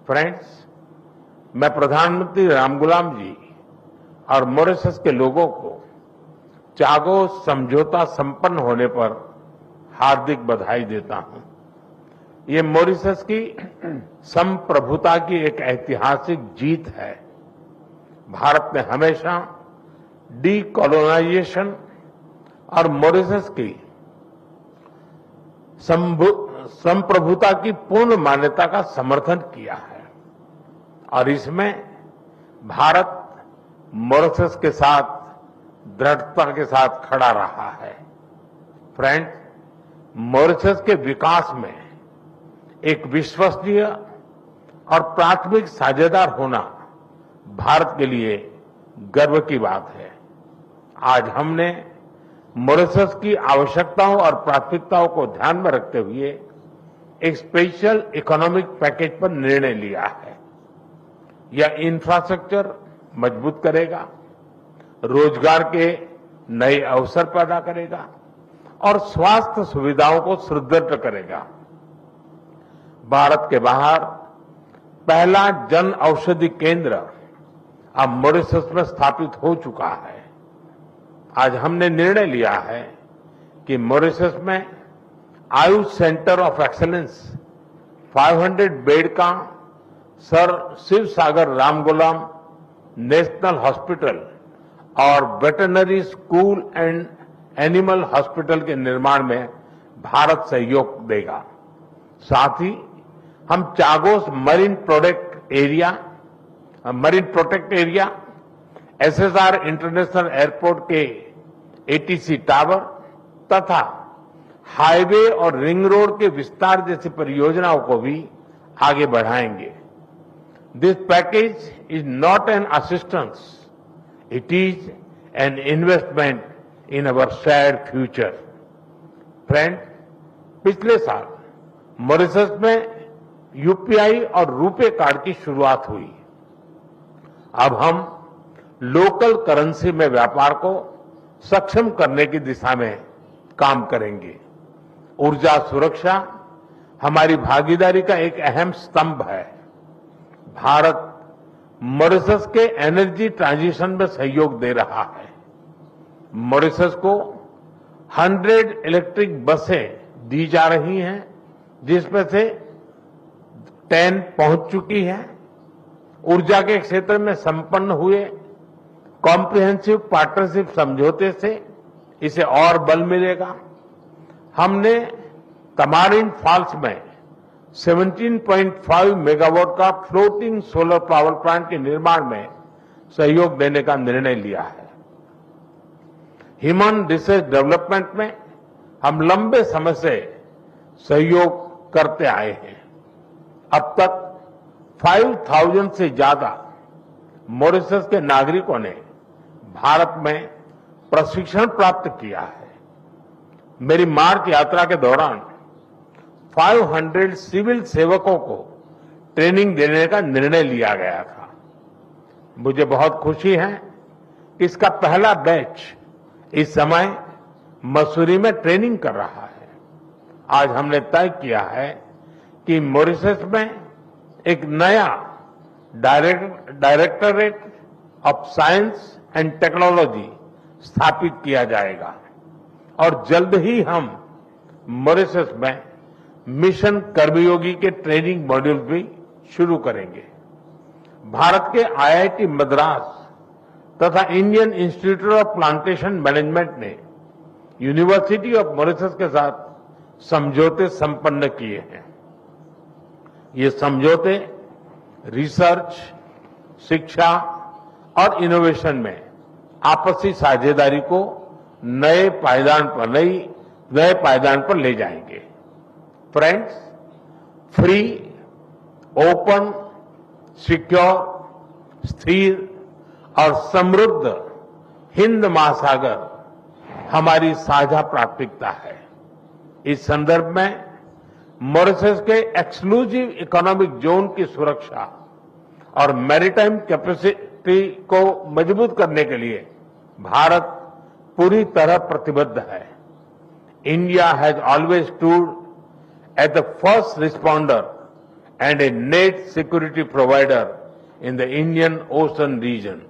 Friends, मैं प्रधानमंत्री रामगुलाम जी और मॉरिशस के लोगों को चागोस समझौता संपन्न होने पर हार्दिक बधाई देता हूं। ये मॉरिशस की संप्रभुता की एक ऐतिहासिक जीत है। भारत ने हमेशा डीकोलोनाइजेशन और मॉरिशस की संप्रभुता की पूर्ण मान्यता का समर्थन किया है और इसमें भारत मॉरिशस के साथ दृढ़ता के साथ खड़ा रहा है। फ्रेंड्स, मॉरिशस के विकास में एक विश्वसनीय और प्राथमिक साझेदार होना भारत के लिए गर्व की बात है। आज हमने मॉरिशस की आवश्यकताओं और प्राथमिकताओं को ध्यान में रखते हुए एक स्पेशल इकोनॉमिक पैकेज पर निर्णय लिया है। यह इंफ्रास्ट्रक्चर मजबूत करेगा, रोजगार के नए अवसर पैदा करेगा और स्वास्थ्य सुविधाओं को सुदृढ़ करेगा। भारत के बाहर पहला जन औषधि केंद्र अब मॉरिशस में स्थापित हो चुका है। आज हमने निर्णय लिया है कि मॉरिशस में Ayush centre of excellence 500 bed का सर शिव सागर रामगुलाम नेशनल हॉस्पिटल और veterinary school and animal hospital के निर्माण में भारत सहयोग देगा। साथ ही हम Chagos marine protect area, SSR international airport के एटीसी टावर तथा हाईवे और रिंग रोड के विस्तार जैसी परियोजनाओं को भी आगे बढ़ाएंगे। This package is not an assistance, it is an investment in our shared future. Friend, पिछले साल मॉरिशस में यूपीआई और रुपे कार्ड की शुरुआत हुई। अब हम लोकल करेंसी में व्यापार को सक्षम करने की दिशा में काम करेंगे। ऊर्जा सुरक्षा हमारी भागीदारी का एक अहम स्तंभ है। भारत मॉरिशस के एनर्जी ट्रांजिशन में सहयोग दे रहा है। मॉरिशस को 100 इलेक्ट्रिक बसें दी जा रही हैं, जिसमें से 10 पहुंच चुकी हैं। ऊर्जा के क्षेत्र में संपन्न हुए कॉम्प्रिहेंसिव पार्टनरशिप समझौते से इसे और बल मिलेगा। हमने तमारिन फॉल्स में 17.5 मेगावाट का फ्लोटिंग सोलर पावर प्लांट के निर्माण में सहयोग देने का निर्णय लिया है। ह्यूमन रिसोर्स डेवलपमेंट में हम लंबे समय से सहयोग करते आए हैं। अब तक 5,000 से ज्यादा मॉरिशस के नागरिकों ने भारत में प्रशिक्षण प्राप्त किया है। मेरी मार्च यात्रा के दौरान 500 सिविल सेवकों को ट्रेनिंग देने का निर्णय लिया गया था। मुझे बहुत खुशी है कि इसका पहला बैच इस समय मसूरी में ट्रेनिंग कर रहा है। आज हमने तय किया है कि मॉरिशस में एक नया directorate of science and technology स्थापित किया जाएगा और जल्द ही हम मॉरिशस में मिशन कर्मयोगी के ट्रेनिंग मॉड्यूल भी शुरू करेंगे। भारत के आईआईटी मद्रास तथा Indian institute of plantation management ने यूनिवर्सिटी ऑफ मॉरिशस के साथ समझौते संपन्न किए हैं। ये समझौते रिसर्च, शिक्षा और इनोवेशन में आपसी साझेदारी को नए पायदान पर ले जाएंगे। फ्रेंड्स, फ्री, ओपन, सिक्योर, स्थिर और समृद्ध हिंद महासागर हमारी साझा प्राथमिकता है। इस संदर्भ में मॉरिशस के एक्सक्लूसिव इकोनॉमिक जोन की सुरक्षा और मैरीटाइम कैपेसिटी को मजबूत करने के लिए भारत पूरी तरह प्रतिबद्ध है। India has always stood at the first responder and a net security provider in the Indian Ocean region.